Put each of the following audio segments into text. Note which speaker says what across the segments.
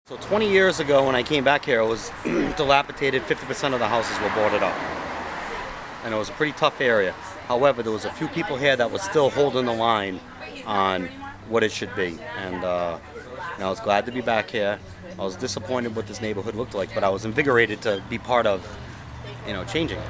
Speaker 1: So 20 years ago when I came back here, it was dilapidated. 50% of the houses were boarded up. And it was a pretty tough area. However, there was a few people here that were still holding the line on what it should be. And I was glad to be back here. I was disappointed what this neighborhood looked like, but I was invigorated to be part of, changing it.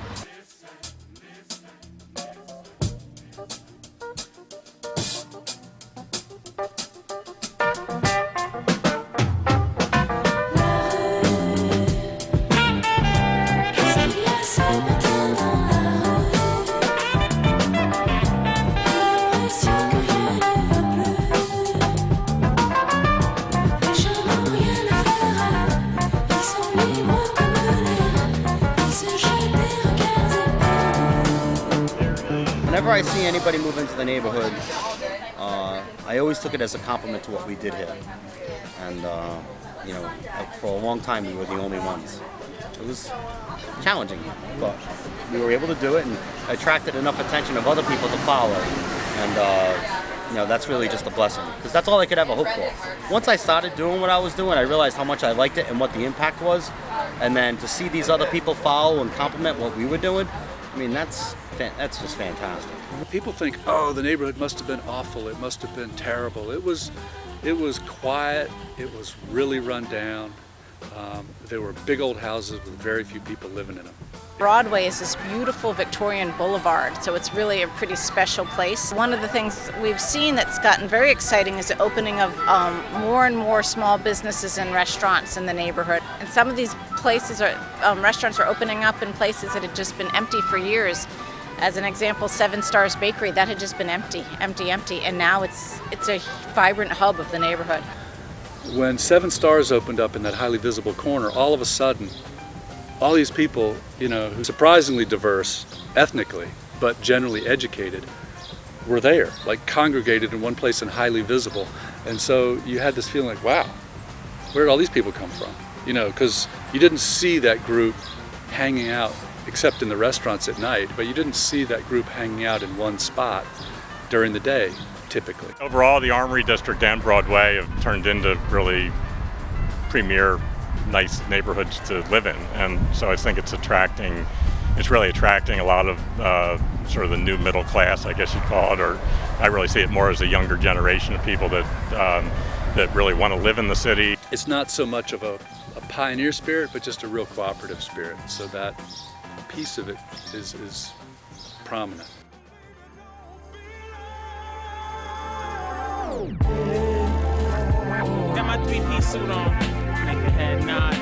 Speaker 1: Whenever I see anybody move into the neighborhood, I always took it as a compliment to what we did here. And, for a long time we were the only ones. It was challenging, but we were able to do it and attracted enough attention of other people to follow. And, that's really just a blessing, because that's all I could ever hope for. Once I started doing what I was doing, I realized how much I liked it and what the impact was. And then to see these other people follow and compliment what we were doing, that's just fantastic.
Speaker 2: People think, oh, the neighborhood must have been awful. It must have been terrible. It was quiet. It was really run down. There were big old houses with very few people living in them.
Speaker 3: Broadway is this beautiful Victorian boulevard, so it's really a pretty special place. One of the things we've seen that's gotten very exciting is the opening of more and more small businesses and restaurants in the neighborhood. And some of these places restaurants are opening up in places that had just been empty for years. As an example, Seven Stars Bakery, that had just been empty, and now it's a vibrant hub of the neighborhood.
Speaker 2: When Seven Stars opened up in that highly visible corner, all of a sudden, all these people, who surprisingly diverse ethnically, but generally educated, were there, like congregated in one place and highly visible. And so you had this feeling like, wow, where did all these people come from? Because you didn't see that group hanging out except in the restaurants at night, but you didn't see that group hanging out in one spot during the day, typically.
Speaker 4: Overall, the Armory District and Broadway have turned into really premier, nice neighborhoods to live in, and so I think it's really attracting a lot of sort of the new middle class, I guess you'd call it, or I really see it more as a younger generation of people that really want to live in the city.
Speaker 2: It's not so much of a pioneer spirit, but just a real cooperative spirit, so that piece of it is prominent.
Speaker 5: Got my three-piece suit on, make a head nod.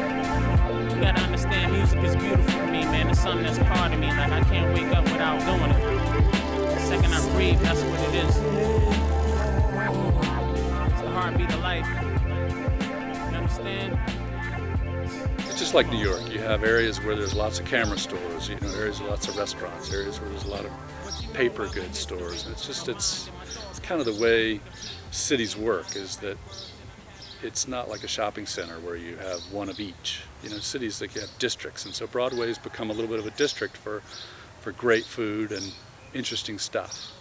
Speaker 5: You gotta understand, music is beautiful to me, man. It's something that's part of me, like I can't wake up without doing it. The second I breathe, that's what it is. It's the heartbeat of life. You understand?
Speaker 2: It's just like New York. You have areas where there's lots of camera stores, areas with lots of restaurants, areas where there's a lot of paper goods stores. And it's kind of the way cities work, is that it's not like a shopping center where you have one of each. Cities, that you have districts, and so Broadway's become a little bit of a district for great food and interesting stuff.